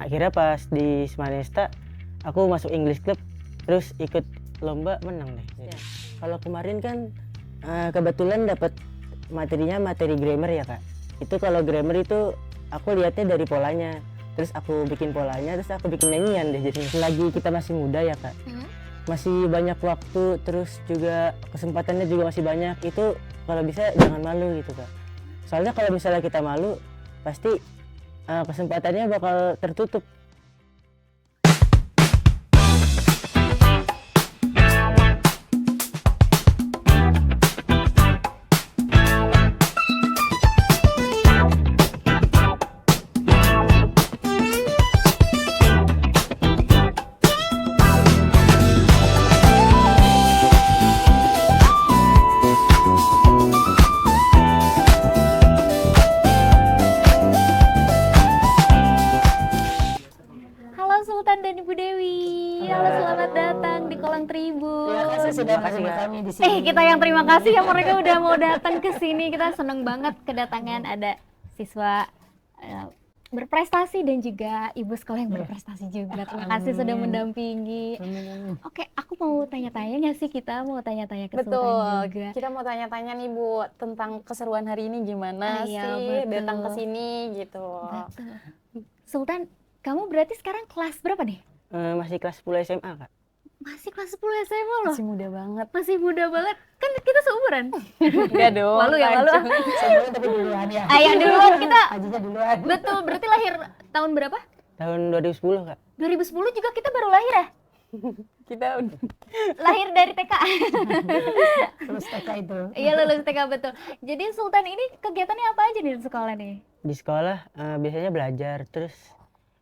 akhirnya pas di Semanesta aku masuk English Club, terus ikut lomba menang deh. Ya. Kalau kemarin kan kebetulan dapat materinya materi grammar ya kak. Itu kalau grammar itu aku lihatnya dari polanya, terus aku bikin polanya, terus aku bikin nyanyian deh. Jadi selagi kita masih muda ya kak, masih banyak waktu, terus juga kesempatannya juga masih banyak. Itu kalau bisa jangan malu gitu kak. Soalnya kalau misalnya kita malu, pasti kesempatannya bakal tertutup. Sultan dan Ibu Dewi. Halo, selamat datang di Kolong Tribun. Terima kasih sudah bersama kami di sini. Kita yang terima kasih ya, mereka udah mau datang ke sini. Kita seneng banget kedatangan ada siswa berprestasi dan juga ibu sekolah yang berprestasi juga. Terima kasih sudah mendampingi. Oke, aku mau tanya-tanya nggak sih, kita mau tanya-tanya ke Sultan juga. Kita mau tanya-tanya nih Bu tentang keseruan hari ini gimana sih datang ke sini gitu. Betul. Sultan, kamu berarti sekarang kelas berapa nih? Masih kelas 10 SMA kak. Masih kelas 10 SMA loh? Masih muda banget. Masih muda banget. Kan kita seumuran. Enggak dong. Malu ya, malu. Seumuran tapi duluan ya. Ayo duluan kita. Ajinya duluan. Betul, berarti lahir tahun berapa? Tahun 2010 kak. 2010 juga kita baru lahir ya? Kita lahir dari TK. lulus TK itu. Iya, lulus TK, betul. Jadi Sultan ini kegiatannya apa aja nih di sekolah nih? Di sekolah biasanya belajar, terus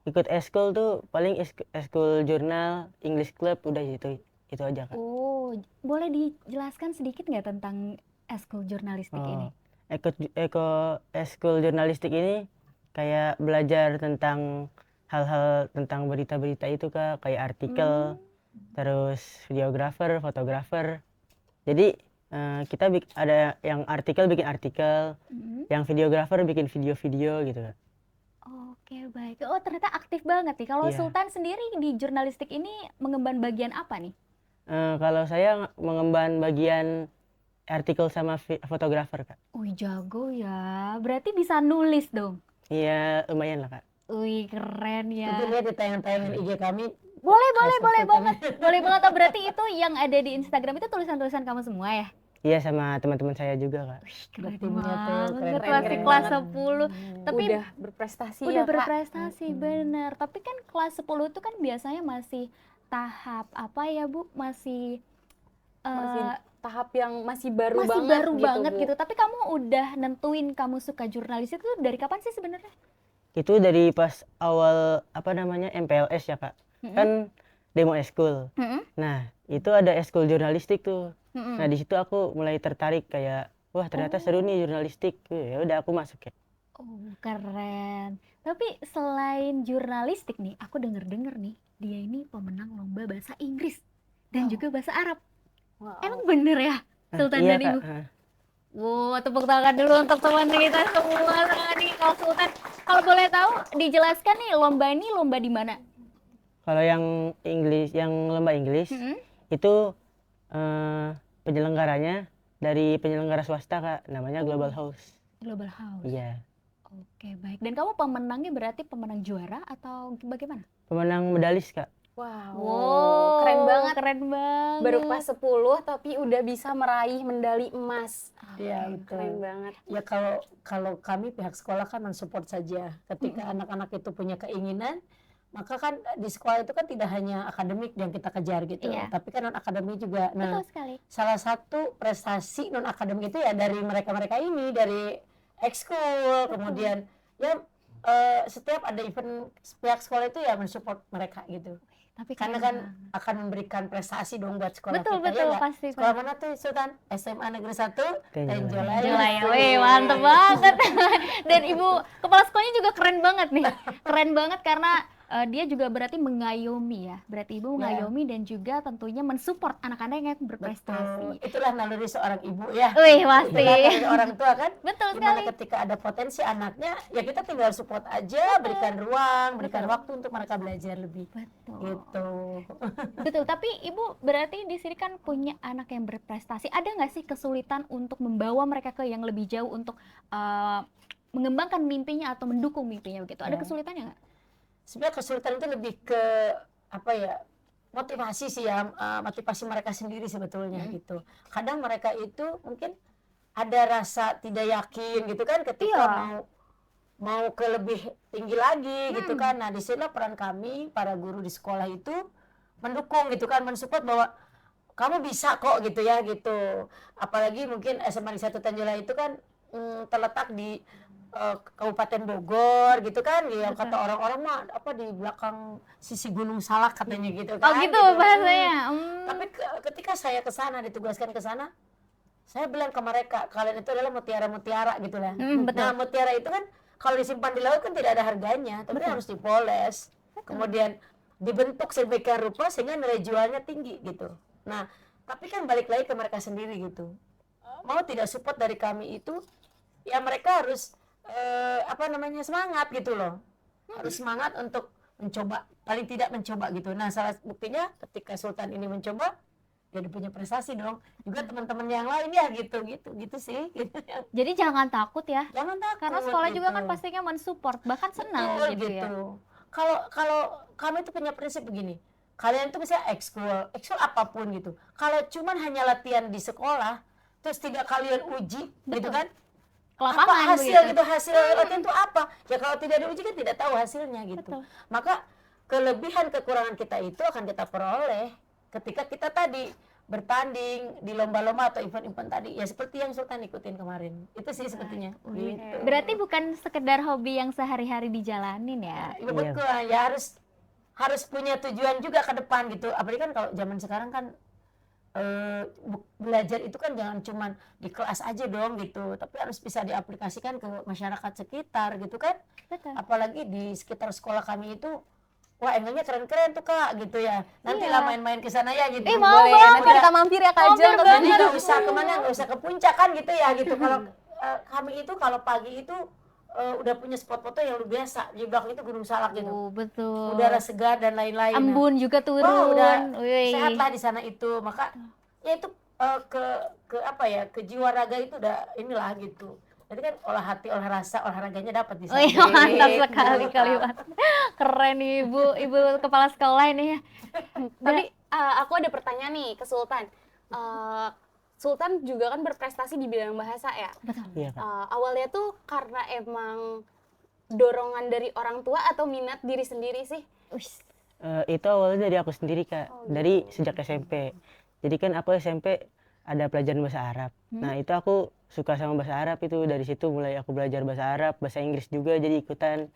ikut eskul tuh paling eskul jurnal, English Club, udah itu aja kak. Oh, boleh dijelaskan sedikit nggak tentang eskul jurnalistik ini? Eskul jurnalistik ini kayak belajar tentang hal-hal tentang berita-berita itu kak, kayak artikel, terus videografer, fotografer. Jadi kita ada yang artikel bikin artikel, yang videografer bikin video-video gitu kak. Oke, baik. Oh, ternyata aktif banget nih. Kalau Sultan sendiri di jurnalistik ini mengemban bagian apa nih? Kalau saya mengemban bagian artikel sama fotografer kak. Wih, jago ya. Berarti bisa nulis dong? Iya, lumayan lah kak. Wih, keren ya. Nanti lihat di tayangan-tayangan IG kami. Boleh banget. Boleh banget. Oh, berarti itu yang ada di Instagram itu tulisan-tulisan kamu semua ya? Iya, sama teman-teman saya juga kak. Keren Timnya tuh, banget, keren masih kelas 10. Tapi udah berprestasi udah ya berprestasi, bener. Tapi kan kelas 10 itu kan biasanya masih tahap apa ya Bu? Masih tahap yang masih baru banget gitu. Tapi kamu udah nentuin kamu suka jurnalis itu dari kapan sih sebenarnya? Itu dari pas awal MPLS ya kak. Kan demo eskul. Nah, itu ada eskul jurnalistik tuh. Nah, di situ aku mulai tertarik kayak wah ternyata seru nih jurnalistik. Ya udah aku masuk ya. Oh, keren. Tapi selain jurnalistik nih, aku denger nih, dia ini pemenang lomba bahasa Inggris dan juga bahasa Arab. Wow. Emang bener ya, Sultan iya, dan Ibu? Wow, tepuk tangan dulu untuk teman kita semua nih. Kalau Sultan, kalau boleh tahu dijelaskan nih, lomba ini lomba di mana? Kalau yang lomba Inggris itu penyelenggaranya dari penyelenggara swasta kak, namanya Global House. Global House. Iya. Oke, baik. Dan kamu pemenangnya berarti pemenang juara atau bagaimana? Pemenang medalis kak. Wow, keren banget. Keren banget. Baru kelas 10 tapi udah bisa meraih medali emas. Iya, Keren banget. Ya kalau kami pihak sekolah kan mensupport saja. Ketika anak-anak itu punya keinginan, maka kan di sekolah itu kan tidak hanya akademik yang kita kejar gitu, tapi kan non akademik juga. Nah, betul sekali. salah satu prestasi non akademik itu ya dari mereka ini, dari ekskul, kemudian ya setiap ada event pihak sekolah itu ya mensupport mereka gitu. Tapi Karena kan akan memberikan prestasi dong buat sekolah betul, kita. betul, Ya pasti. sekolah mana tuh Sultan? SMA Negeri 1 Tenjolaya. Tenjolaya, wih mantep banget. Dan Ibu kepala sekolahnya juga keren banget nih. Keren banget karena dia juga berarti mengayomi ya. Berarti ibu mengayomi dan juga tentunya mensupport anak-anak yang berprestasi. Betul. Itulah naluri seorang ibu ya. Wih, pasti. Itulah naluri orang tua kan. Betul Dimana sekali. ketika ada potensi anaknya, ya kita tinggal support aja, berikan ruang, berikan waktu untuk mereka belajar lebih. Betul. Gitu. Betul, tapi ibu berarti di sini kan punya anak yang berprestasi. Ada nggak sih kesulitan untuk membawa mereka ke yang lebih jauh untuk mengembangkan mimpinya atau mendukung mimpinya begitu? Ada Ya. kesulitannya nggak? Sebenarnya kesulitan itu lebih ke apa ya, motivasi sih ya, motivasi mereka sendiri sebetulnya gitu. Kadang mereka itu mungkin ada rasa tidak yakin gitu kan ketika mau ke lebih tinggi lagi gitu kan. Nah, di sini peran kami para guru di sekolah itu mendukung gitu kan, mensupport bahwa kamu bisa kok gitu ya gitu. Apalagi mungkin SMA di 1 Tanjula itu kan terletak di Kabupaten Bogor gitu kan, ya kata orang-orang mah apa di belakang sisi Gunung Salak katanya gitu kan. Oh gitu bahasanya. Tapi ketika saya ke sana, ditugaskan ke sana, saya bilang ke mereka, kalian itu adalah mutiara-mutiara gitu lah. Betul. Nah, mutiara itu kan kalau disimpan di laut kan tidak ada harganya, tapi harus dipoles. Kemudian dibentuk sedemikian rupa sehingga nilai jualnya tinggi gitu. Nah, tapi kan balik lagi ke mereka sendiri gitu. Mau tidak support dari kami itu, ya mereka harus semangat gitu loh. Harus semangat untuk mencoba, paling tidak mencoba gitu. Nah, salah buktinya ketika Sultan ini mencoba, jadi punya prestasi dong. Juga teman-teman yang lain ya gitu sih. Jadi jangan takut ya. Jangan takut. Karena sekolah juga gitu. kan pastinya mensupport, bahkan senang Betul, gitu ya. Kalau kami itu punya prinsip begini. Kalian tuh misalnya ekskul apapun gitu. Kalau cuman hanya latihan di sekolah, terus tidak kalian uji gitu kan? Kelapangan Apa hasil begitu. gitu, hasil latihan itu apa? Ya kalau tidak diuji kan tidak tahu hasilnya gitu. Betul. Maka kelebihan kekurangan kita itu akan kita peroleh ketika kita tadi bertanding di lomba-lomba atau event-event tadi, ya seperti yang Sultan ikutin kemarin. Itu sih sepertinya. Gitu. Berarti bukan sekedar hobi yang sehari-hari dijalanin ya. Ya, betul, ya harus punya tujuan juga ke depan gitu. Apalagi kan kalau zaman sekarang kan belajar itu kan jangan cuman di kelas aja dong gitu, tapi harus bisa diaplikasikan ke masyarakat sekitar gitu kan. Betul. Apalagi di sekitar sekolah kami itu, wah emangnya keren-keren tuh Kak gitu ya. Nanti lah main-main ke sana ya gitu. Mau Boleh, banget. nanti kita mampir ya Kak Ajeng ke Jadi sini. nggak usah kemana, nggak usah ke puncak kan gitu ya gitu. Kalau kami itu kalau pagi itu udah punya spot foto yang luar biasa. Di belakang itu Gunung Salak gitu. Betul. Udara segar dan lain-lain. Embun juga turun. Wah, udah Wih. sehat lah di sana itu. Maka ya itu ke apa ya, ke jiwa raga itu udah inilah gitu. Jadi kan olah hati, olah rasa, olahraganya dapat di sana. Wih, mantap sekali kalimat. Keren nih ibu kepala sekolah ini ya. Tapi aku ada pertanyaan nih ke Sultan. Sultan juga kan berprestasi di bidang bahasa ya. Betul. Iya Kak. Awalnya tuh karena emang dorongan dari orang tua atau minat diri sendiri sih? Itu awalnya dari aku sendiri Kak, dari sejak SMP. Jadi kan aku SMP ada pelajaran bahasa Arab. Nah itu aku suka sama bahasa Arab, itu dari situ mulai aku belajar bahasa Arab, bahasa Inggris juga jadi ikutan.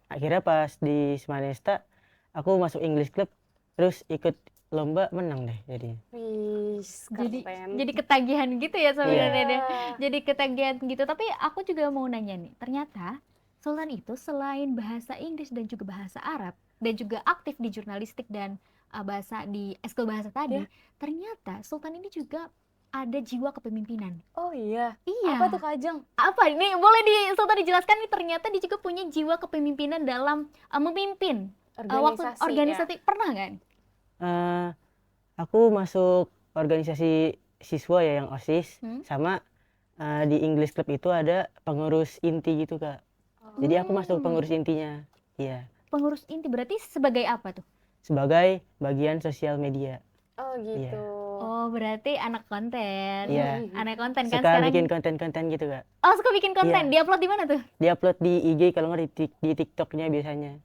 Akhirnya pas di Semanesta aku masuk English Club, terus ikut lomba, menang deh jadinya. Wih, keren. Jadi ketagihan gitu ya sebenarnya Iya. deh. Jadi ketagihan gitu. Tapi aku juga mau nanya nih, ternyata Sultan itu selain bahasa Inggris dan juga bahasa Arab dan juga aktif di jurnalistik dan bahasa di eskul bahasa tadi, ternyata Sultan ini juga ada jiwa kepemimpinan. Oh iya. Iya. Apa tuh Kak Ajeng? Apa ini boleh Sultan dijelaskan nih, ternyata dia juga punya jiwa kepemimpinan dalam memimpin waktu organisasi. Pernah nggak? Aku masuk organisasi siswa ya yang OSIS, sama di English Club itu ada pengurus inti gitu Kak. Jadi aku masuk pengurus intinya. Iya. Pengurus inti berarti sebagai apa tuh? Sebagai bagian sosial media. Oh gitu. Iya. Oh berarti anak konten. Iya. Anak konten kan Suka sekarang. bikin konten-konten gitu Kak. Oh suka bikin konten. Iya. Diupload di mana tuh? Diupload di IG, kalau nggak di TikToknya biasanya.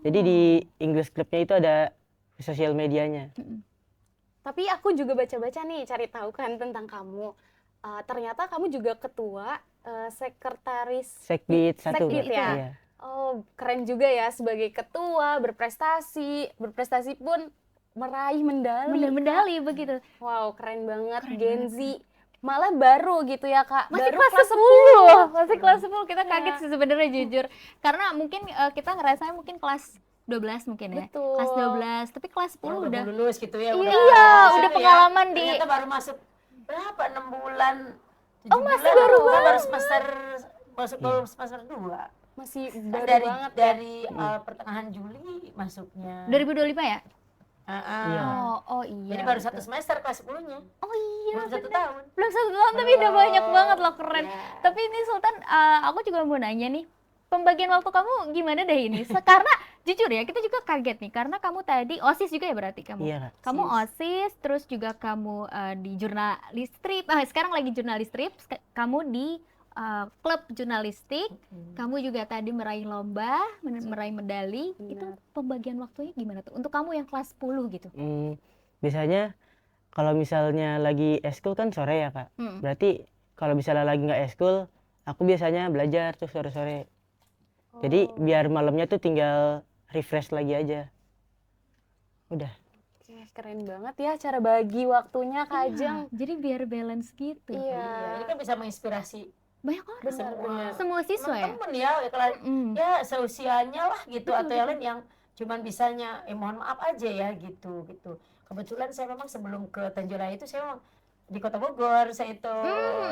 Jadi di English Clubnya itu ada sosial medianya. Tapi aku juga baca-baca nih, cari tahu kan tentang kamu. Ternyata kamu juga ketua sekretaris Sekbid 1 Sekbid Kak. ya? Iya. Oh, keren juga ya sebagai ketua, berprestasi pun meraih medali. Medali begitu. Wow, keren banget. Gen Z. Malah baru gitu ya, Kak. Masih Baru kelas 10. Masih kelas 10. Kita kaget sih sebenarnya jujur. Karena mungkin kita ngerasanya mungkin kelas 12 mungkin ya. Betul. Kelas 12, tapi kelas 10 Udah udah. mau lulus gitu ya. Iya, masuk udah ya. pengalaman di. Ternyata baru masuk berapa? 6 bulan. 7 Oh, masih bulan, baru kan banget. baru semester masuk baru semester 2. Masih Kan baru dari banget ya. dari pertengahan Juli masuknya. 2025 ya? Iya. Oh iya. Jadi baru betul. 1 semester kelas 10-nya. Oh iya. Belum 1 bener. tahun. Belum 1 tahun tapi udah banyak banget loh, keren. Ya. Tapi ini Sultan, aku juga mau nanya nih, pembagian waktu kamu gimana deh ini? Karena jujur ya, kita juga kaget nih, karena kamu tadi OSIS juga ya berarti kamu? Iya, Kak. Kamu OSIS, terus juga kamu di jurnalistrip, sekarang lagi jurnalistrip, kamu di klub jurnalistik, kamu juga tadi meraih lomba, meraih medali. Itu pembagian waktunya gimana tuh? Untuk kamu yang kelas 10 gitu? Biasanya kalau misalnya lagi eskul kan sore ya, Kak. Berarti kalau misalnya lagi nggak eskul, aku biasanya belajar tuh sore-sore. Jadi biar malamnya tuh tinggal refresh lagi aja. Udah. Oke, keren banget ya cara bagi waktunya Kak Ajeng. Jadi biar balance gitu. Iya. Ini kan bisa menginspirasi Banyak orang. Benar-benar. Semua siswa ya? temen-temen ya, kalau ya seusianya lah gitu, atau yang lain yang cuman bisanya mohon maaf aja ya gitu. Kebetulan saya memang sebelum ke Tanjuraya itu saya memang di Kota Bogor, saya itu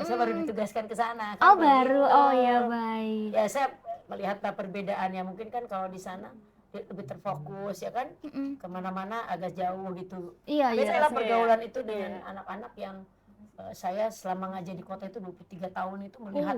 saya baru ditugaskan ke sana. Oh Kan baru, begitu. oh ya baik. Ya saya melihatlah perbedaannya, mungkin kan kalau di sana lebih terfokus ya kan, kemana-mana agak jauh gitu. Iya, Tapi iya. dalam pergaulan itu dengan anak-anak yang saya selama ngajar di kota itu 23 tahun itu melihat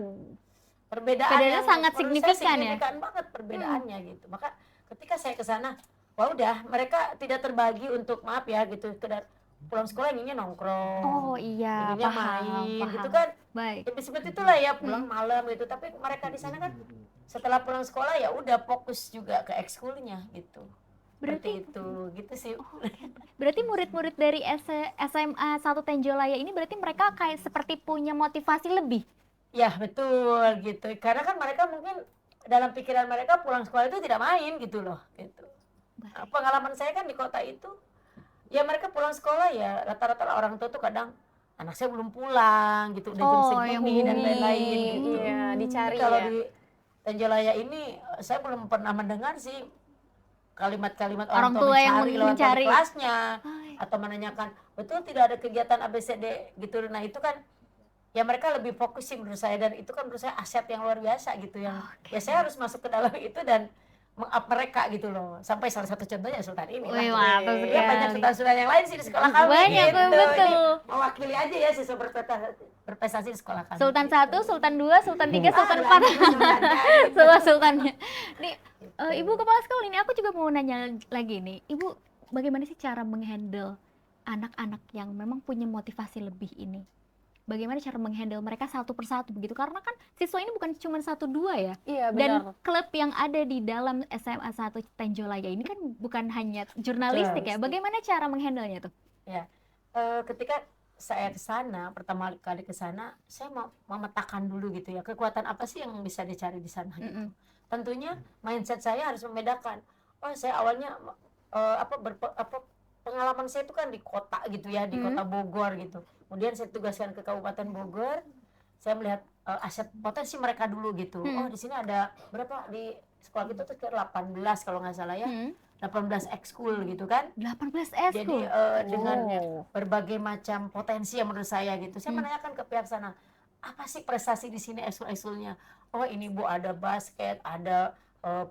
perbedaan Perbedaannya yang sangat menurut saya signifikan ya? signifikan banget perbedaannya gitu. Maka ketika saya ke sana, wah udah mereka tidak terbagi untuk maaf ya gitu, sekedar pulang sekolah inginnya nongkrong, Oh iya, inginnya paham, main paham. gitu kan. Baik. Ya, seperti itulah ya, pulang malam gitu. Tapi mereka di sana kan setelah pulang sekolah ya udah fokus juga ke ekskulnya gitu. Seperti itu, gitu sih. Berarti murid-murid dari SMA 1 Tenjolaya ini berarti mereka kayak seperti punya motivasi lebih. Ya betul gitu, karena kan mereka mungkin dalam pikiran mereka pulang sekolah itu tidak main gitu loh gitu. Nah, pengalaman saya kan di kota itu, ya mereka pulang sekolah ya rata-rata orang tua tuh kadang anak saya belum pulang gitu, udah jam segini dan lain-lain gitu. Iya, dicari Kalau ya. di Tanjolaya ini saya belum pernah mendengar sih kalimat-kalimat orang tua yang mencari lewat mencari. wali kelasnya atau menanyakan betul tidak ada kegiatan ABCD gitu. Nah itu kan ya mereka lebih fokus sih menurut saya, dan itu kan menurut saya aset yang luar biasa gitu, yang ya saya harus masuk ke dalam itu dan meng-up mereka gitu loh. Sampai salah satu contohnya Sultan ini Wih, lah. mantap Ya banyak sekali. sultan-sultan yang lain sih di sekolah kami Banyak, gitu. betul. Ini mewakili aja ya siswa berprestasi di sekolah kami. Sultan 1, Sultan 2, Sultan 3, Sultan 4. banyak sultannya. Semua sultannya. Nih, Ibu Kepala Sekolah ini aku juga mau nanya lagi nih. Ibu, bagaimana sih cara menghandle anak-anak yang memang punya motivasi lebih ini? Bagaimana cara menghandle mereka satu persatu begitu? Karena kan siswa ini bukan cuma 1-2 ya. Iya, Dan benar. klub yang ada di dalam SMA 1 Tenjolaya ini kan bukan hanya jurnalistik ya. Bagaimana cara menghandlenya tuh? Ya, ketika saya ke sana, pertama kali ke sana, saya mau memetakan dulu gitu ya, kekuatan apa sih yang bisa dicari di sana gitu. Tentunya mindset saya harus membedakan. Oh, saya awalnya pengalaman saya itu kan di kota gitu ya, di kota Bogor gitu. Kemudian saya tugaskan ke Kabupaten Bogor, saya melihat aset potensi mereka dulu gitu. Oh, di sini ada berapa di sekolah kita tuh sekitar 18 kalau nggak salah ya. 18 ekskul gitu kan. 18 Jadi eskul. dengan berbagai macam potensi yang menurut saya gitu. Saya menanyakan ke pihak sana, apa sih prestasi di sini ekskul-ekskulnya? Oh, ini Bu ada basket, ada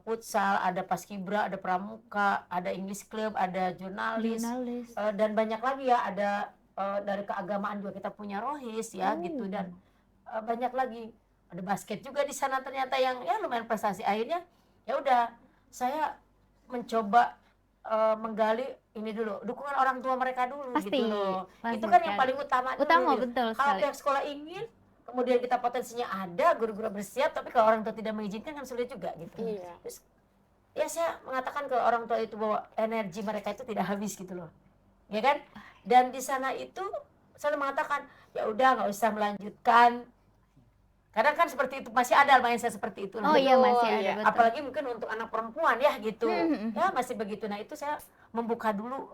futsal, ada paskibra, ada pramuka, ada English club, ada jurnalis, dan banyak lagi ya, ada dari keagamaan juga kita punya rohis ya gitu, dan banyak lagi, ada basket juga di sana ternyata yang ya lumayan prestasi. Akhirnya ya udah saya mencoba menggali ini dulu, dukungan orang tua mereka dulu. Pasti, gitu loh. pasti Itu kan yang sekali. paling utama dulu. Utama, gitu. betul Kalau sekali. pihak sekolah ingin, kemudian kita potensinya ada, guru-guru bersiap, tapi kalau orang tua tidak mengizinkan kan sulit juga gitu. Iya. Terus ya saya mengatakan ke orang tua itu bahwa energi mereka itu tidak habis gitu loh, ya kan? Dan di sana itu saya mengatakan ya udah nggak usah melanjutkan, karena kan seperti itu masih ada mindset seperti itu. Oh iya, masih ada, iya. betul. Apalagi mungkin untuk anak perempuan ya gitu, ya masih begitu. Nah itu saya membuka dulu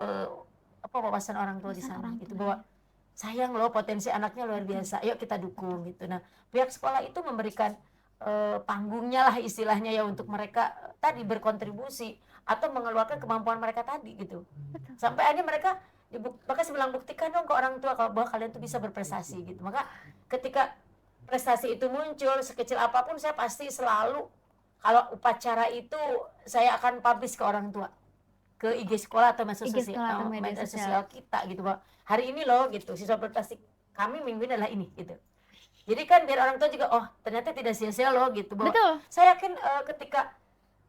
wawasan orang tua di sana gitu, bahwa sayang loh potensi anaknya luar biasa, yuk kita dukung gitu. Nah pihak sekolah itu memberikan panggungnya lah istilahnya ya untuk mereka tadi berkontribusi. atau mengeluarkan kemampuan mereka tadi gitu. Sampai akhirnya mereka bahkan saya bilang buktikan dong ke orang tua kalau bahwa kalian tuh bisa berprestasi gitu. Maka ketika prestasi itu muncul sekecil apapun, saya pasti selalu kalau upacara itu saya akan publish ke orang tua, ke IG sekolah atau IG sekolah atau media media sosial. sosial kita gitu, bahwa hari ini loh gitu siswa berprestasi kami minggu ini adalah ini gitu. Jadi kan biar orang tua juga oh ternyata tidak sia-sia loh gitu, bahwa Betul. saya yakin ketika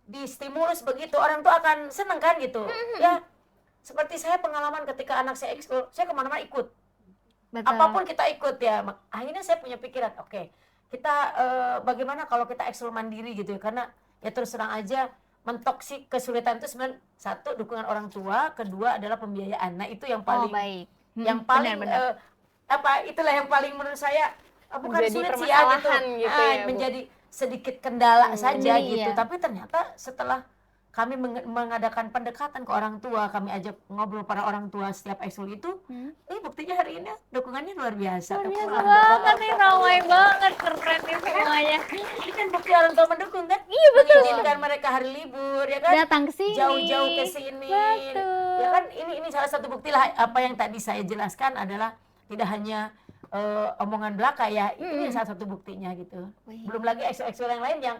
distimulus begitu orang tua akan seneng kan gitu. Ya seperti saya pengalaman ketika anak saya ekskul, saya kemana-mana ikut, Betul. apapun kita ikut ya. Akhirnya saya punya pikiran, oke, kita bagaimana kalau kita ekskul mandiri gitu ya, karena ya terus terang aja mentok sih kesulitan itu sebenarnya satu dukungan orang tua, kedua adalah pembiayaan. Nah itu yang Oh, paling baik. yang paling Benar-benar. itulah yang paling menurut saya bukan Menjadi sulit sih ya gitu, permasalahan gitu ya, Bu. menjadi sedikit kendala saja gitu. Iya. Tapi ternyata setelah kami mengadakan pendekatan ke orang tua, kami ajak ngobrol para orang tua setiap ekskul itu, buktinya hari ini dukungannya luar biasa. Luar biasa banget nih, ramai banget, keren nih semuanya. Ini kan bukti orang tua mendukung kan? Iya, betul. Mengizinkan mereka hari libur ya kan? Datang ke sini. Jauh-jauh ke sini. Betul. Ya kan ini salah satu bukti lah apa yang tadi saya jelaskan adalah tidak hanya omongan belaka ya. Ini salah satu buktinya gitu. Wih. Belum lagi ekskul-ekskul yang lain yang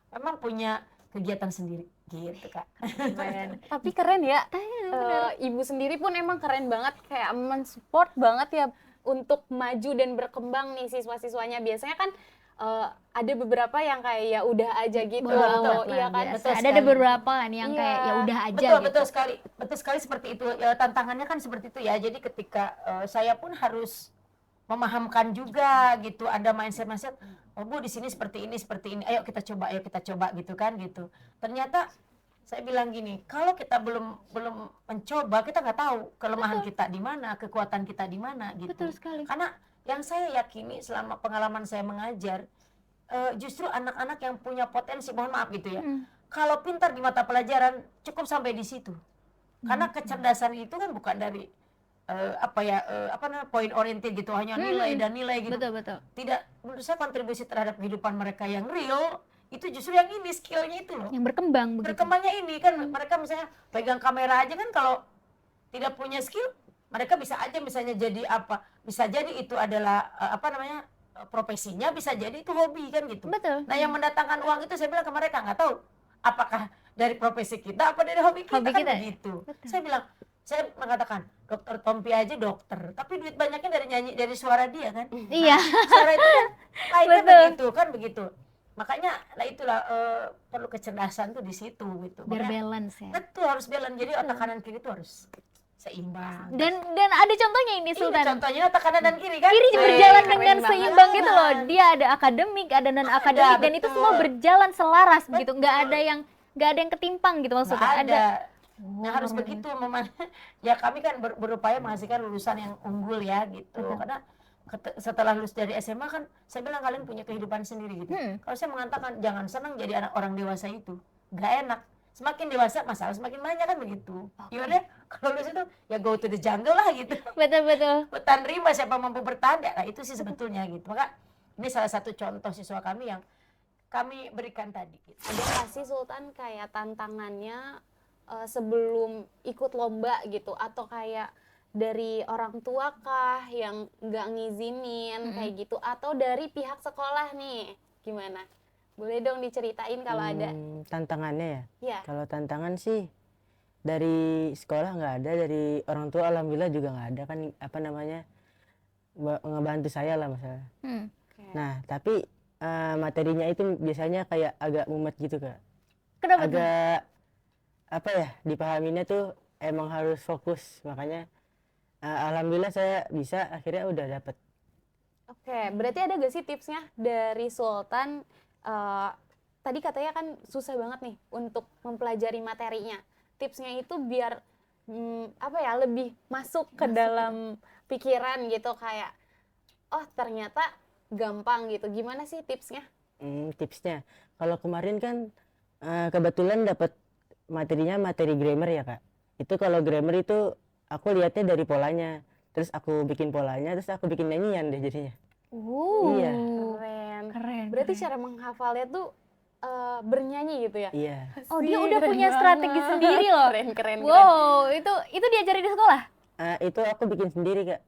memang punya kegiatan sendiri gitu Kak. Tapi keren ya. Ibu sendiri pun emang keren banget, kayak mensupport banget ya untuk maju dan berkembang nih siswa-siswanya. Biasanya kan ada beberapa yang kayak ya udah aja gitu. Bodo amat Iya lah, kan? biasa. betul Ada sekali. beberapa kan yang Iya. kayak ya udah aja Betul, gitu. betul sekali seperti itu. Ya, tantangannya kan seperti itu ya. Jadi ketika saya pun harus memahamkan juga gitu, ada mindset oh Bu di sini seperti ini ayo kita coba gitu kan gitu. Ternyata saya bilang gini, kalau kita belum mencoba kita nggak tahu kelemahan kita di mana, kekuatan kita di mana gitu. Betul sekali. Karena yang saya yakini selama pengalaman saya mengajar, justru anak-anak yang punya potensi, mohon maaf gitu ya, kalau pintar di mata pelajaran cukup sampai di situ. Karena kecerdasan itu kan bukan dari point oriented gitu, hanya nilai dan nilai gitu. Betul. Tidak, menurut saya kontribusi terhadap kehidupan mereka yang real itu justru yang ini skillnya itu loh. Yang berkembang begitu. Berkembangnya ini kan mereka misalnya pegang kamera aja kan, kalau tidak punya skill mereka bisa aja misalnya jadi apa, bisa jadi itu adalah profesinya, bisa jadi itu hobi kan gitu. Betul. Nah yang mendatangkan uang itu saya bilang ke mereka nggak tahu apakah dari profesi kita apa dari hobi kita, Hobi kan kita. begitu. Betul. Saya mengatakan dokter Tompi aja dokter, tapi duit banyaknya dari nyanyi, dari suara dia kan. Iya. Suara itu kan lainnya Betul. begitu. Makanya lah itulah perlu kecerdasan tuh di situ gitu. Biar Makanya, balance ya. betul harus balance. Jadi otak kanan kiri itu harus seimbang. Dan ada contohnya ini Ini Sultan. contohnya otak kanan dan kiri kan. Kiri Wih, berjalan keren dengan banget. seimbang gitu loh. Dia ada akademik, ada non akademik, dan itu betul. semua berjalan selaras begitu. Betul. Nggak ada yang ketimpang gitu Nggak maksudnya. ada. Oh, Nah harus begitu ya kami kan berupaya menghasilkan lulusan yang unggul ya gitu. Betul. Karena setelah lulus dari SMA kan saya bilang kalian punya kehidupan sendiri gitu. Kalau saya mengatakan jangan senang jadi anak orang dewasa itu, nggak enak. Semakin dewasa masalah semakin banyak kan begitu. Gimana kalau lulus itu ya go to the jungle lah gitu. Betul. Hutan rimba siapa mampu bertahan ya, nah, itu sih sebetulnya gitu. Maka ini salah satu contoh siswa kami yang kami berikan tadi gitu. Ada nggak sih Sultan kayak tantangannya sebelum ikut lomba gitu, atau kayak dari orang tua kah yang nggak ngizinin kayak gitu, atau dari pihak sekolah nih, gimana? Boleh dong diceritain kalau ada. Tantangannya ya. Ya. Kalau tantangan sih dari sekolah nggak ada, dari orang tua alhamdulillah juga nggak ada kan, ngebantu saya lah masalah. Oke. Nah tapi materinya itu biasanya kayak agak mumet gitu Kak. Kenapa tuh? Agak dipahaminya tuh emang harus fokus, makanya alhamdulillah saya bisa akhirnya udah dapet. Oke, berarti ada gak sih tipsnya dari Sultan? Tadi katanya kan susah banget nih untuk mempelajari materinya. Tipsnya itu biar lebih masuk ke dalam pikiran gitu, kayak oh ternyata gampang gitu. Gimana sih tipsnya? Tipsnya kalau kemarin kan kebetulan dapet materinya materi grammar ya Kak. Itu kalau grammar itu aku lihatnya dari polanya, terus aku bikin polanya, terus aku bikin nyanyian deh jadinya. Iya. Keren. Keren. Berarti cara menghafalnya tuh bernyanyi gitu ya. Iya. Oh, dia Sih, udah keren punya strategi banget. sendiri loh. Keren. Wow, itu diajari di sekolah? Itu aku bikin sendiri Kak.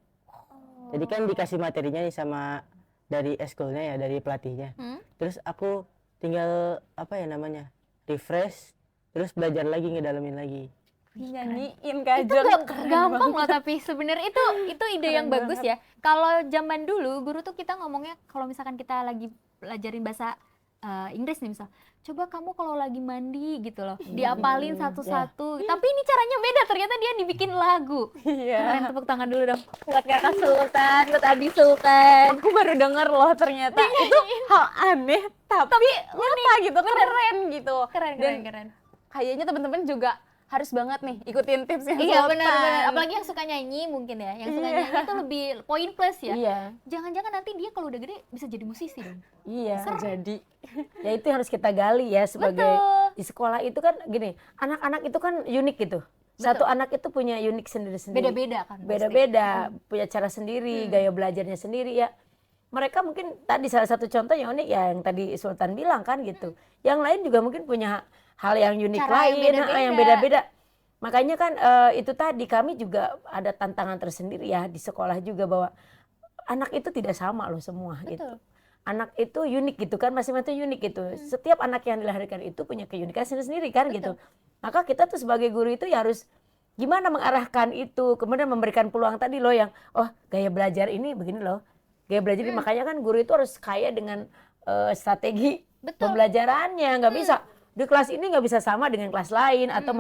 Jadi kan dikasih materinya nih sama dari eskulnya ya, dari pelatihnya. Terus aku tinggal apa ya namanya, refresh, terus belajar lagi, ngedalamin lagi. Nyanyiin Itu Kajol. gak gampang loh, tapi sebenarnya itu ide yang bagus ya. Kalau zaman dulu guru tuh kita ngomongnya kalau misalkan kita lagi pelajarin bahasa Inggris nih misal, coba kamu kalau lagi mandi gitu loh, diapalin satu-satu. Tapi ini caranya beda, ternyata dia dibikin lagu. Iya. Keren, tepuk tangan dulu dong buat Kakak Sultan, buat Abi Sultan. Aku baru denger loh ternyata itu hal aneh tapi nyata gitu, keren gitu. Keren. Kayaknya teman-teman juga harus banget nih ikutin tipsnya Iya Sultan. benar. Apalagi yang suka nyanyi mungkin ya, yang suka nyanyi itu lebih poin plus ya. Iya. Jangan-jangan nanti dia kalau udah gede bisa jadi musisi dong. Iya. Jadi Ya itu yang harus kita gali ya sebagai Betul. di sekolah itu kan gini, anak-anak itu kan unik gitu. Satu anak itu punya unik sendiri-sendiri. Beda-beda kan. pasti. Beda-beda, punya cara sendiri, gaya belajarnya sendiri ya. Mereka mungkin tadi salah satu contoh yang unik ya yang tadi Sultan bilang kan gitu. Yang lain juga mungkin punya hal yang unik Cara yang lain, beda-beda. yang beda-beda. Makanya kan itu tadi kami juga ada tantangan tersendiri ya di sekolah juga bahwa anak itu tidak sama loh semua gitu. Betul. Anak itu unik gitu kan, masing-masing unik gitu. Setiap anak yang dilahirkan itu punya keunikan sendiri-sendiri kan gitu. Maka kita tuh sebagai guru itu ya harus gimana mengarahkan itu, kemudian memberikan peluang tadi loh yang gaya belajar ini begini loh. Gaya belajar ini makanya kan guru itu harus kaya dengan strategi Betul. pembelajarannya, nggak bisa di kelas ini nggak bisa sama dengan kelas lain atau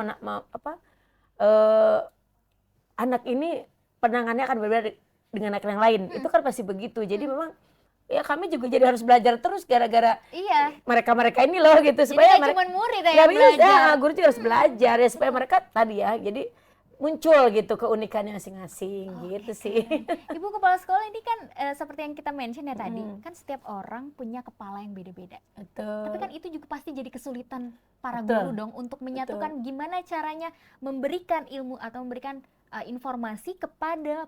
anak ini penanganannya akan berbeda dengan anak yang lain. Itu kan pasti begitu. Jadi memang ya kami juga jadi harus belajar terus gara-gara Iya. mereka ini loh gitu Jadi supaya nggak cuma murid ya nggak yang bisa, belajar. guru juga harus belajar ya supaya mereka tadi ya jadi muncul gitu keunikannya masing-masing gitu sih. Ibu kepala sekolah ini kan seperti yang kita mention ya tadi, kan setiap orang punya kepala yang beda-beda. Betul. Tapi kan itu juga pasti jadi kesulitan para Betul. guru dong untuk menyatukan gimana caranya memberikan ilmu atau memberikan informasi kepada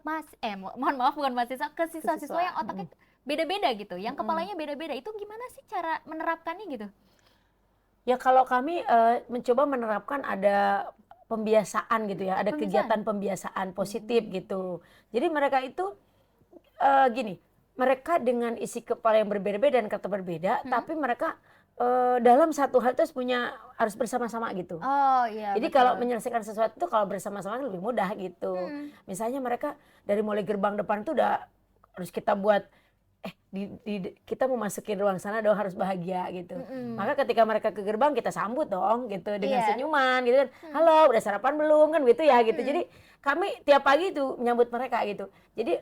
mohon maaf bukan mahasiswa, ke siswa-siswa yang otaknya beda-beda gitu, yang kepalanya beda-beda. Itu gimana sih cara menerapkannya gitu? Ya kalau kami mencoba menerapkan ada pembiasaan gitu ya, ada kegiatan pembiasaan positif gitu. Jadi mereka itu gini, mereka dengan isi kepala yang berbeda-beda dan kata berbeda, tapi mereka dalam satu hal itu harus bersama-sama gitu. Oh iya. Jadi kalau menyelesaikan sesuatu itu kalau bersama-sama lebih mudah gitu. Misalnya mereka dari mulai gerbang depan itu udah harus kita buat kita mau masukin ruang sana dong harus bahagia gitu. Maka ketika mereka ke gerbang kita sambut dong gitu dengan senyuman gitu kan. Halo, udah sarapan belum kan gitu ya gitu. Jadi kami tiap pagi itu menyambut mereka gitu. Jadi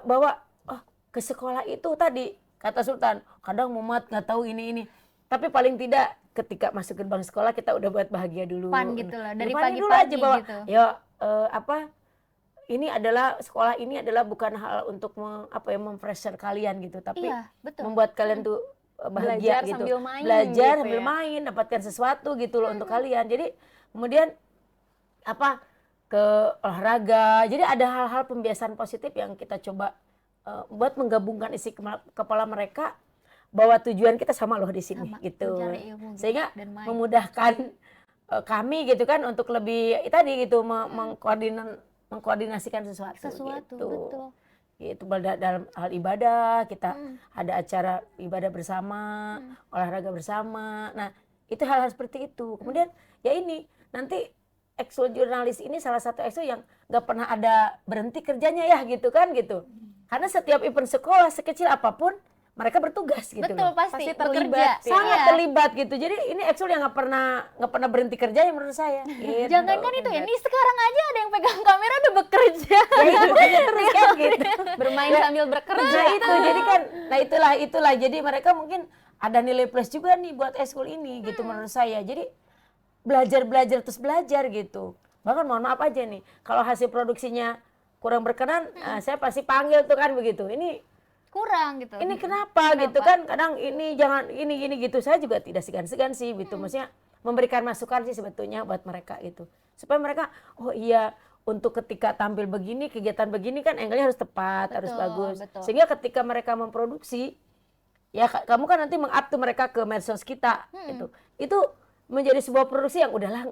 bahwa ke sekolah itu tadi kata Sultan, kadang mumet nggak tahu ini. Tapi paling tidak ketika masuk gerbang sekolah kita udah buat bahagia dulu. Fun gitu loh, dari Fun dulu pagi-pagi aja bahwa gitu. ya ini adalah sekolah ini adalah bukan hal untuk mempressure kalian gitu, tapi Iya, betul. membuat kalian tuh bahagia Belajar gitu. sambil main Belajar gitu sambil ya. main, dapatkan sesuatu gitu loh untuk kalian. Jadi kemudian ke olahraga. Jadi ada hal-hal pembiasaan positif yang kita coba buat menggabungkan isi kepala mereka bahwa tujuan kita sama loh di sini Sama, gitu. mencari ilmu gitu, Sehingga dan main. memudahkan kami gitu kan untuk lebih tadi gitu mengkoordinasikan sesuatu gitu. Betul. Gitu dalam hal ibadah kita ada acara ibadah bersama, olahraga bersama. Nah, itu hal-hal seperti itu. Kemudian ya ini nanti ekskul jurnalis ini salah satu ekskul yang nggak pernah ada berhenti kerjanya ya gitu kan gitu. Karena setiap event sekolah sekecil apapun mereka bertugas gitu Betul, loh. pasti terlibat bekerja. ya. Sangat Iya. terlibat gitu. Jadi ini ekskul yang nggak pernah berhenti kerjanya menurut saya. Gitu. Jangankan itu ya, nih sekarang aja ada yang pegang kamera udah bekerja. Ya itu bekerja terus kan gitu. Bermain sambil bekerja. Nah itu jadi kan, nah itulah jadi mereka mungkin ada nilai plus juga nih buat ekskul ini gitu menurut saya. Jadi belajar terus belajar gitu. Bahkan mohon maaf aja nih, kalau hasil produksinya kurang berkenan, saya pasti panggil tuh kan begitu. Kurang gitu. Ini kenapa gitu kan? Kadang ini jangan ini gitu. Saya juga tidak segan-segan sih gitu. Maksudnya memberikan masukan sih sebetulnya buat mereka itu. Supaya mereka oh iya untuk ketika tampil begini, kegiatan begini kan angle-nya harus tepat, harus Betul, bagus. betul. Sehingga ketika mereka memproduksi ya kamu kan nanti meng-up tuh mereka ke medsos kita gitu. Itu menjadi sebuah produksi yang udahlah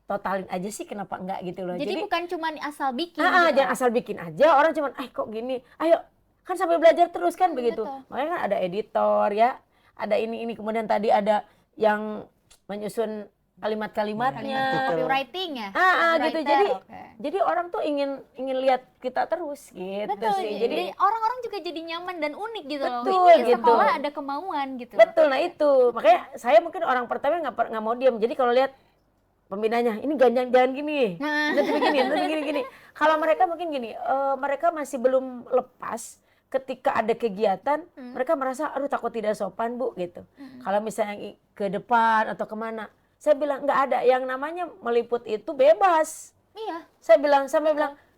totalin aja sih, kenapa enggak gitu loh. Jadi bukan cuma asal bikin gitu. Jangan asal bikin aja, orang cuman kok gini, ayo kan sambil belajar terus kan begitu. betul. Makanya kan ada editor ya, ada ini kemudian tadi ada yang menyusun kalimat-kalimatnya. Copywriting ya? Gitu. Copywriter, Jadi orang tuh ingin lihat kita terus gitu betul, sih. jadi orang-orang juga jadi nyaman dan unik gitu loh. Betul, Ini gitu. sekolah ada kemauan gitu. Betul, nah itu. Makanya saya mungkin orang pertama nggak mau diam. Jadi kalau lihat pembinanya, ini jangan gini, nanti gini. Kalau mereka mungkin gini, mereka masih belum lepas ketika ada kegiatan, mereka merasa, aduh takut tidak sopan Bu gitu. Kalau misalnya ke depan atau kemana, saya bilang nggak ada, yang namanya meliput itu bebas. Iya. Saya bilang,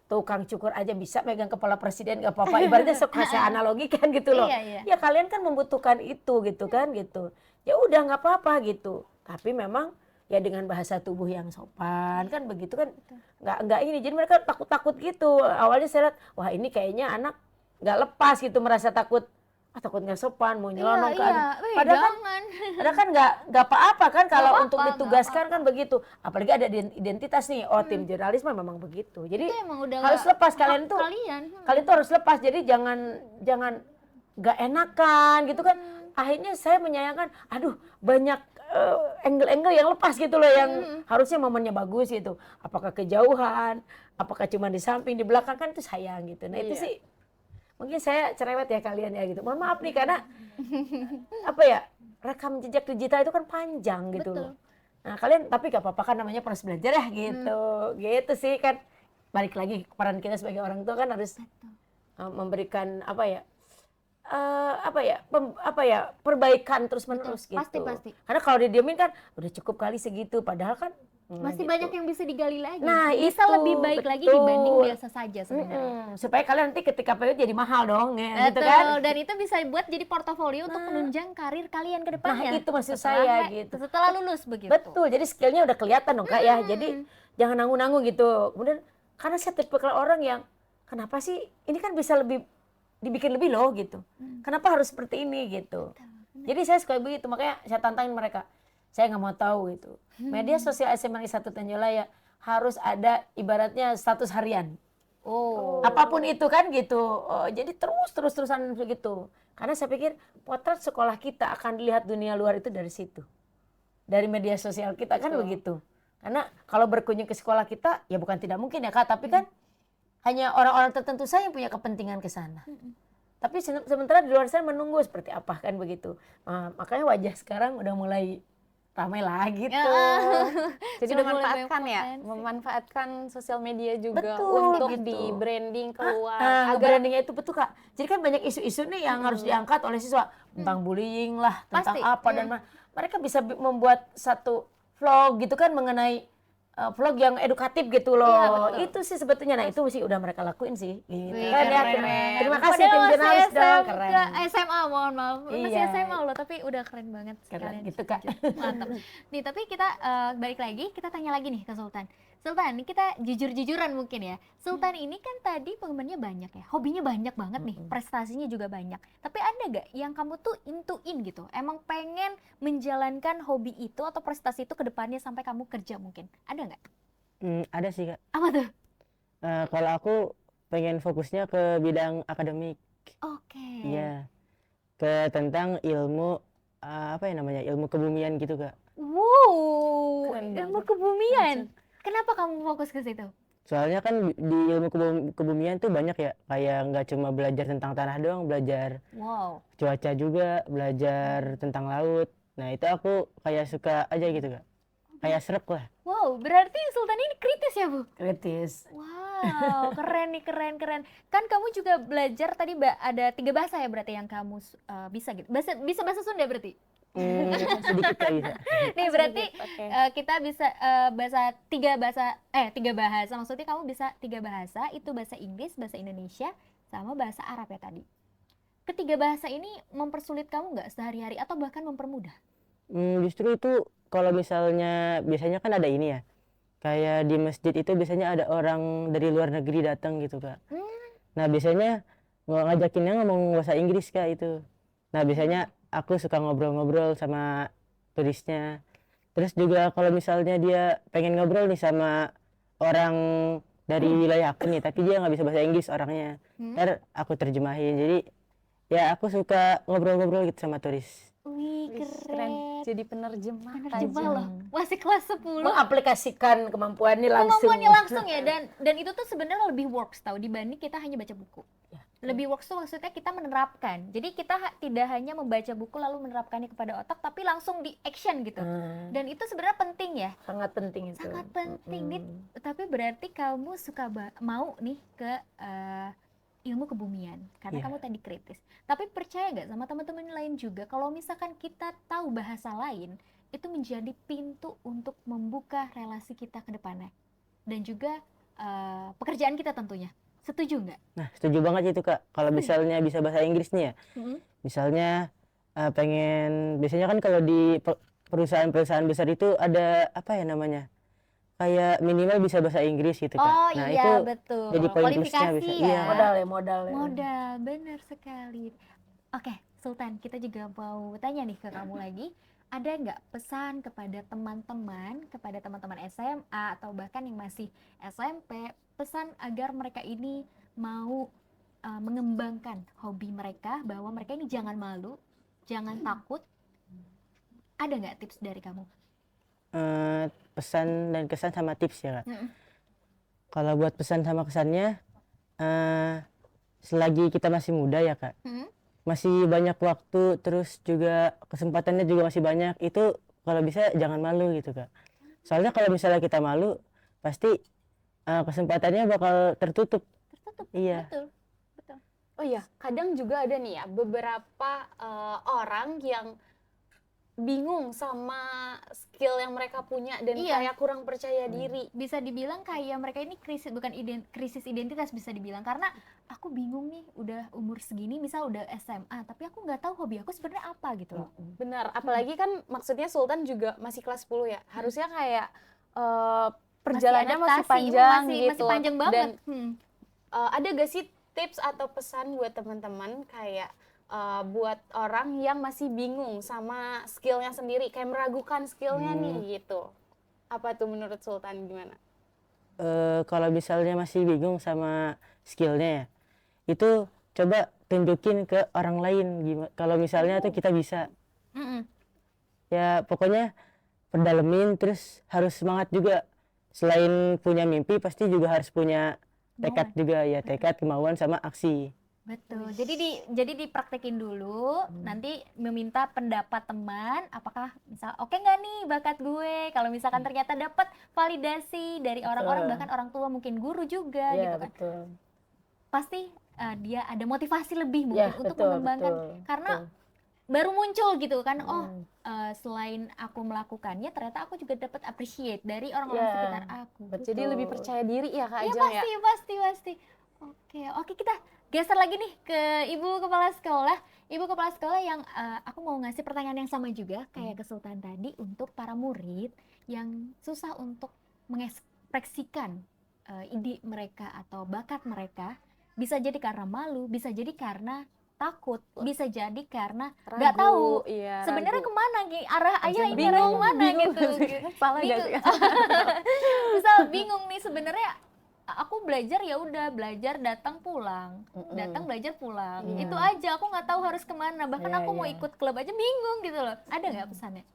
tukang cukur aja bisa megang kepala presiden nggak apa-apa. Ibaratnya saya analogikan gitu loh. Iya. Ya kalian kan membutuhkan itu gitu kan gitu. Ya udah nggak apa-apa gitu. Tapi memang ya dengan bahasa tubuh yang sopan kan begitu kan, nggak ini. Jadi mereka takut gitu. Awalnya saya lihat, wah ini kayaknya anak nggak lepas gitu, merasa takut nggak sopan, mau nyelonong ke anak. Padahal kan nggak apa-apa kan kalau untuk ditugaskan kan begitu. Apalagi ada identitas nih, tim jurnalisme memang begitu. Jadi Emang udah harus lepas kalian tuh harus lepas. Jadi jangan nggak enakan gitu kan. Akhirnya saya menyayangkan, aduh banyak angle-angle yang lepas gitu loh, yang harusnya momennya bagus gitu. Apakah kejauhan, apakah cuma di samping, di belakang, kan itu sayang gitu. Nah itu sih mungkin saya cerewet ya kalian ya gitu. Mohon maaf nih karena rekam jejak digital itu kan panjang gitu loh. Nah kalian tapi gak apa-apa kan, namanya proses belajar ya gitu. Gitu sih kan, balik lagi peran kita sebagai orang tua kan harus memberikan perbaikan terus menerus gitu. Pasti. Karena kalau didiemin kan udah cukup kali segitu, padahal kan masih gitu. banyak yang bisa digali lagi. Nah, bisa itu, lebih baik lagi dibanding biasa saja sebenarnya. Supaya kalian nanti ketika PU jadi mahal dong ya, gitu Betul, kan. dan itu bisa buat jadi portofolio untuk menunjang karir kalian ke depannya. Nah, itu maksud saya gitu. Setelah lulus begitu. Betul, jadi skillnya udah kelihatan dong Kak ya. Jadi jangan nanggung-nanggung gitu. Kemudian karena saya tipikal orang yang kenapa sih ini kan bisa dibikin lebih loh gitu. Kenapa harus seperti ini gitu. Jadi saya suka begitu, makanya saya tantangin mereka. Saya nggak mau tahu gitu. Media sosial SMA 1 Tanjolaya harus ada ibaratnya status harian. Apapun itu kan gitu. Jadi terus-terusan begitu. Karena saya pikir potret sekolah kita akan dilihat dunia luar itu dari situ. Dari media sosial kita kan begitu. Karena kalau berkunjung ke sekolah kita ya bukan tidak mungkin ya Kak, tapi kan hanya orang-orang tertentu saja yang punya kepentingan ke sana. Tapi sementara di luar sana menunggu seperti apa kan begitu. Makanya wajah sekarang udah mulai ramai lagi tuh. Jadi Sudah mulai memanfaatkan sosial media juga Betul, untuk gitu. di branding keluar. Agar brandingnya itu betul Kak. Jadi kan banyak isu-isu nih yang harus diangkat oleh siswa tentang bullying lah, tentang Pasti. apa dan mereka bisa membuat satu vlog gitu kan mengenai vlog yang edukatif gitu loh. Iya, betul. Itu sih sebetulnya, nah itu sih udah mereka lakuin sih. Gitu. Wih, Kan ya, keren. terima kasih Padahal tim masih jurnalis dong, keren. SMA, mohon maaf. Masih Iya. SMA loh, tapi udah keren banget Keren sekalian. gitu Kak. Mantap. Nih, tapi kita balik lagi, kita tanya lagi nih ke Sultan. Sultan, ini kita jujur-jujuran mungkin ya. Sultan ini kan tadi penggemarnya banyak ya, hobinya banyak banget nih, prestasinya juga banyak. Tapi ada gak yang kamu tuh intuin gitu, emang pengen menjalankan hobi itu atau prestasi itu ke depannya sampai kamu kerja mungkin? Ada nggak? Ada sih Kak. Apa tuh? Kalau aku pengen fokusnya ke bidang akademik. Oke. Iya. Ke tentang ilmu ilmu kebumian gitu Kak. Wow, Keren ilmu banget. kebumian. Kenapa kamu fokus ke situ? Soalnya kan di ilmu kebumian tuh banyak ya, kayak nggak cuma belajar tentang tanah doang, belajar Wow. cuaca juga, belajar tentang laut. Nah itu aku kayak suka aja gitu Kak. Kayak srek lah. Wow, berarti Sultan ini kritis ya, Bu? Kritis. Wow, keren nih, keren. Kan kamu juga belajar tadi ada 3 bahasa ya berarti yang kamu bisa gitu. Bisa bahasa Sunda berarti? Sedikit lah bisa. Nih berarti Oke. kita bisa tiga bahasa. Maksudnya kamu bisa 3 bahasa, itu bahasa Inggris, bahasa Indonesia, sama bahasa Arab ya tadi. Ketiga bahasa ini mempersulit kamu nggak sehari-hari atau bahkan mempermudah? Justru itu kalau biasanya kan ada ini ya, kayak di masjid itu biasanya ada orang dari luar negeri datang gitu Kak. Nah biasanya ngajakinnya ngomong bahasa Inggris Kak itu. Nah biasanya aku suka ngobrol-ngobrol sama turisnya. Terus juga kalau misalnya dia pengen ngobrol nih sama orang dari wilayah aku nih, tapi dia nggak bisa bahasa Inggris orangnya, ntar aku terjemahin. Jadi ya aku suka ngobrol-ngobrol gitu sama turis. Wih, keren. Jadi penerjemah. Penerjemah Tajam. loh. Masih kelas 10. Mengaplikasikan kemampuannya langsung. Kemampuannya langsung ya, dan itu tuh sebenarnya lebih works tau dibanding kita hanya baca buku. Lebih works tuh maksudnya kita menerapkan. Jadi kita tidak hanya membaca buku lalu menerapkannya kepada otak, tapi langsung di action gitu. Dan itu sebenarnya penting ya. Sangat penting itu. Sangat penting nih. Tapi berarti kamu suka mau nih ke ilmu kebumian karena Iya. kamu tadi kritis. Tapi percaya nggak sama teman-teman lain juga kalau misalkan kita tahu bahasa lain itu menjadi pintu untuk membuka relasi kita ke depannya dan juga pekerjaan kita tentunya. Setuju nggak? Nah, setuju banget itu Kak. Kalau misalnya bisa bahasa Inggris nih ya, misalnya biasanya kan kalau di perusahaan-perusahaan besar itu ada apa ya namanya? Kayak minimal bisa bahasa Inggris gitu Kak. Oh Nah, iya itu betul. jadi poin plusnya Kualifikasi bisa. ya. Iya. Modal ya. Modal, benar sekali. Oke, Sultan, kita juga mau tanya nih ke kamu lagi. Ada nggak pesan kepada teman-teman SMA atau bahkan yang masih SMP, pesan agar mereka ini mau mengembangkan hobi mereka, bahwa mereka ini jangan malu, jangan takut. Ada nggak tips dari kamu? Pesan dan kesan sama tips ya Kak. Kalau buat pesan sama kesannya, selagi kita masih muda ya Kak, masih banyak waktu, terus juga kesempatannya juga masih banyak, itu kalau bisa jangan malu gitu Kak. Soalnya kalau misalnya kita malu, pasti kesempatannya bakal tertutup. Iya. Betul. Oh iya, kadang juga ada nih ya beberapa orang yang bingung sama skill yang mereka punya dan Iya. kayak kurang percaya diri. Bisa dibilang kayak mereka ini krisis identitas bisa dibilang, karena aku bingung nih udah umur segini, misal udah SMA, tapi aku nggak tahu hobi aku sebenarnya apa gitu loh. Benar, apalagi kan maksudnya Sultan juga masih kelas 10 ya. Harusnya kayak perjalanannya masih adaptasi, panjang masih gitu. panjang banget. Dan ada gak sih tips atau pesan buat teman-teman kayak buat orang yang masih bingung sama skillnya sendiri, kayak meragukan skillnya nih gitu. Apa tuh menurut Sultan gimana? Kalau misalnya masih bingung sama skillnya ya, itu coba tunjukin ke orang lain gimana. Kalau misalnya tuh kita bisa, ya pokoknya perdalemin, terus harus semangat juga. Selain punya mimpi, pasti juga harus punya tekad juga ya, tekad, kemauan sama aksi. Betul. Jadi dipraktekin dulu, nanti meminta pendapat teman, apakah misal oke nggak nih bakat gue. Kalau misalkan ternyata dapat validasi dari orang-orang, bahkan orang tua, mungkin guru juga Iya, gitu kan. betul. Pasti dia ada motivasi lebih mungkin Ya, untuk betul, mengembangkan, betul, karena baru muncul gitu kan. Selain aku melakukannya, ternyata aku juga dapat appreciate dari orang-orang Ya, sekitar aku. betul. Jadi lebih percaya diri ya Kak Iya Ajeng ya? pasti. Oke, kita geser lagi nih ke Ibu Kepala Sekolah. Ibu Kepala Sekolah yang aku mau ngasih pertanyaan yang sama juga kayak ke Sultan tadi, untuk para murid yang susah untuk mengekspresikan ide mereka atau bakat mereka. Bisa jadi karena malu, bisa jadi karena takut, bisa jadi karena nggak Ragu, tahu iya, sebenarnya ragu. kemana arah ayah ini, Bingung, arah kemana bingung gitu. nggak sih? Salah nggak sih? Misal bingung nih, sebenarnya aku belajar ya udah belajar, datang pulang, datang belajar pulang, itu aja. Aku nggak tahu harus kemana, bahkan Iya, aku mau iya. ikut klub aja bingung gitu loh. Ada nggak pesannya?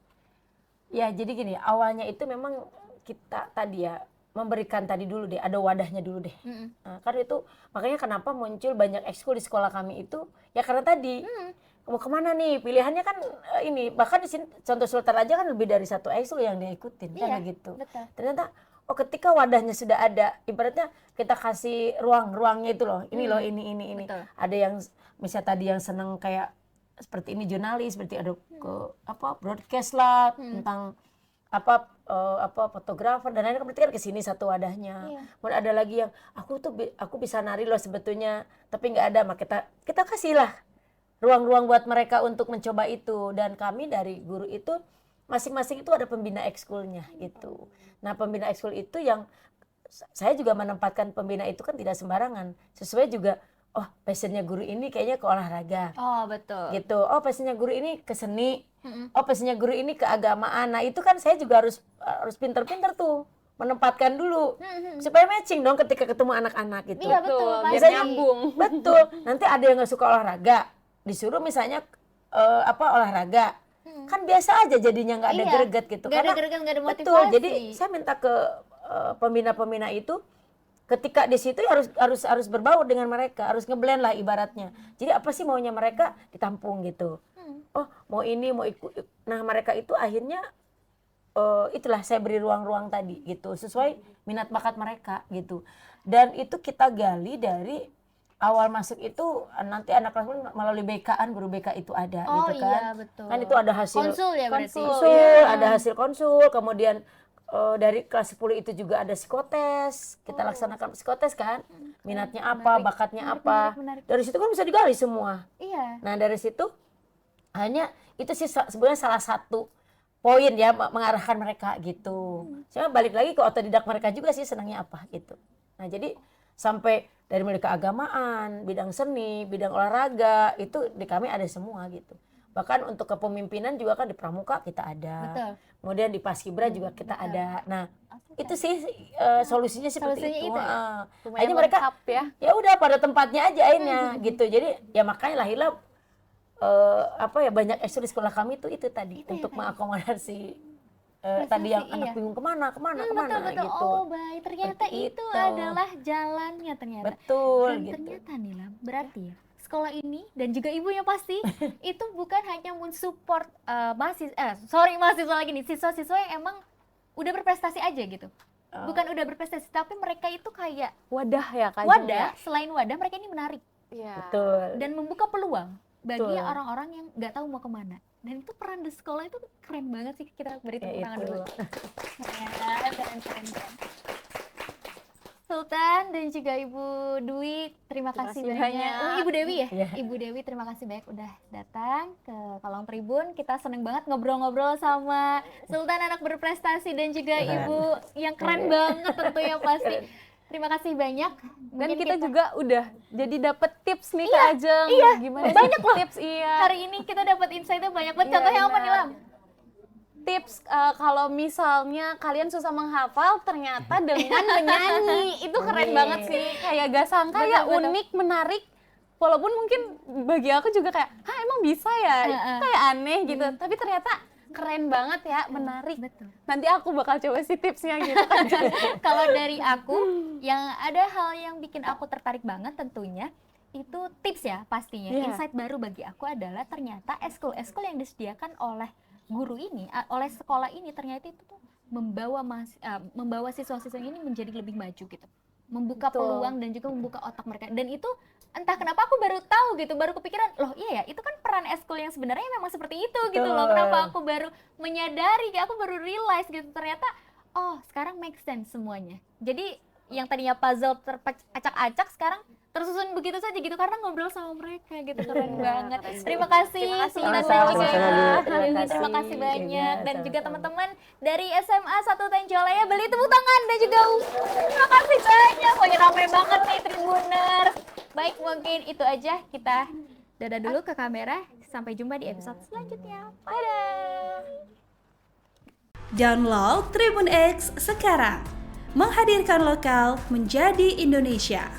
Ya, jadi gini, awalnya itu memang kita tadi ya memberikan tadi dulu deh, ada wadahnya dulu deh. Nah, kan itu makanya kenapa muncul banyak ekskul di sekolah kami itu, ya karena tadi mau kemana nih, pilihannya kan ini, bahkan di sini contoh Sultan aja kan lebih dari satu ekskul yang dia ikutin, Iya, kan gitu. betul. Ternyata ketika wadahnya sudah ada, ibaratnya kita kasih ruangnya itu loh, ini loh, ini. Betul. Ada yang misalnya tadi yang seneng kayak seperti ini jurnalis, seperti ada ke broadcast lah tentang fotografer dan lain-lain, berarti kan kesini satu wadahnya. Iya. Kemudian ada lagi yang aku bisa nari loh sebetulnya, tapi nggak ada, maka kita kasihlah ruang-ruang buat mereka untuk mencoba itu. Dan kami dari guru itu masing-masing itu ada pembina ekskulnya gitu. Nah, pembina ekskul itu yang saya juga menempatkan pembina itu kan tidak sembarangan, sesuai juga oh passionnya guru ini kayaknya ke olahraga Oh, betul. gitu, oh passionnya guru ini ke seni, Mm-mm. oh passionnya guru ini ke agamaan. Nah itu kan saya juga harus pinter-pinter tuh menempatkan dulu Mm-mm. supaya matching dong ketika ketemu anak-anak gitu. Iya, betul. biar pasti. Biasanya nyambung. Betul. Nanti ada yang nggak suka olahraga, disuruh misalnya olahraga, kan biasa aja jadinya nggak ada Iya. greget gitu. Nggak ada Karena greget, nggak ada motivasi. betul. Jadi saya minta ke pembina-pembina itu ketika di situ harus berbaur dengan mereka, harus ngeblend lah ibaratnya. Jadi apa sih maunya mereka ditampung gitu. Oh mau ini mau ikut. Nah mereka itu akhirnya itulah saya beri ruang-ruang tadi gitu sesuai minat bakat mereka gitu. Dan itu kita gali dari awal masuk itu nanti anak kelas melalui BK-an, guru BK itu ada Oh gitu kan. iya, betul. Kan itu ada hasil konsul ya berarti. konsul, ada hasil konsul, kemudian dari kelas 10 itu juga ada psikotes, kita laksanakan psikotes kan, minatnya apa, bakatnya apa, menarik. dari situ kan bisa digali semua. Iya. Nah dari situ hanya itu sih sebenarnya salah satu poin ya mengarahkan mereka gitu. Saya balik lagi ke otodidak mereka juga sih senangnya apa gitu. Nah jadi sampai dari mulai keagamaan, bidang seni, bidang olahraga itu di kami ada semua gitu. Bahkan untuk kepemimpinan juga kan di Pramuka kita ada. Betul. Kemudian di Paskibra juga kita ada. Nah, itu sih solusinya seperti Solusinya itu. itu ya? Lumayan Akhirnya mereka lengkap ya. ya udah pada tempatnya aja akhirnya gitu. Jadi ya makanya lahirlah banyak ekskul di sekolah kami itu tadi Itu ya, untuk Kak. mengakomodasi Prestasi, tadi yang iya. anak bingung kemana Betul, betul. gitu. Oh, baik. Ternyata Seperti itu itu. adalah jalannya ternyata. Betul Dan gitu. ternyata nih Lam, berarti ya sekolah ini dan juga ibunya pasti itu bukan hanya mensupport mahasiswa lagi nih, siswa-siswa yang emang udah berprestasi aja gitu. Bukan udah berprestasi, tapi mereka itu kayak Wadah ya Kak. wadah, selain wadah mereka ini menarik Iya. Betul. dan membuka peluang bagi Betul. orang-orang yang nggak tahu mau kemana. Dan itu peran di sekolah itu keren banget sih, kita beri tepuk Ya tangan itu. dulu. Keren. Sultan dan juga Ibu Dwi, terima kasih kasih banyak. banyak. Oh, Ibu Dewi ya? Iya. Ibu Dewi, terima kasih banyak udah datang ke Kolong Tribun. Kita seneng banget ngobrol-ngobrol sama Sultan, anak berprestasi, dan juga Ibu yang keren banget tentunya pasti. Terima kasih banyak. Dan Mungkin kita juga udah jadi dapet tips nih Kak Ajeng. iya, Gimana sih banyak loh. tips iya. hari ini kita dapat insight-nya banyak banget. Iya, Contohnya apa nih, benar. Lam? Tips kalau misalnya kalian susah menghafal ternyata dengan menyanyi itu keren Iya. banget sih, kayak gak sangka ya, Betul. unik, menarik, walaupun mungkin bagi aku juga kayak emang bisa ya, kayak aneh gitu, tapi ternyata keren banget ya, menarik. Betul. Nanti aku bakal coba sih tipsnya gitu kan. Kalau dari aku, yang ada hal yang bikin aku tertarik banget tentunya itu tips ya pastinya. Iya. Insight baru bagi aku adalah ternyata eskul yang disediakan oleh guru ini, oleh sekolah ini, ternyata itu tuh membawa siswa-siswa ini menjadi lebih maju gitu, membuka Betul. peluang dan juga membuka otak mereka. Dan itu entah kenapa aku baru tahu gitu, baru kepikiran, loh iya ya, itu kan peran eskul yang sebenarnya memang seperti itu gitu loh. Betul. Kenapa aku baru menyadari, aku baru realize gitu, ternyata oh sekarang make sense semuanya. Jadi yang tadinya puzzle teracak-acak sekarang tersusun begitu saja gitu karena ngobrol sama mereka gitu. Keren banget. Terima kasih Terima kasih, Sultan Ibu. dan juga Sama-sama, Ibu. Bu. Terima Terima kasih kasih. banyak. Iya, Dan juga sama-sama. teman-teman dari SMA 1 Tenjolaya, beli tepuk tangan dan juga terima kasih banyak. Pokoknya ramai banget nih Tribuners. Baik, mungkin itu aja, kita dadah dulu ke kamera. Sampai jumpa di episode selanjutnya. Dadah. Download Tribun X sekarang. Menghadirkan lokal menjadi Indonesia.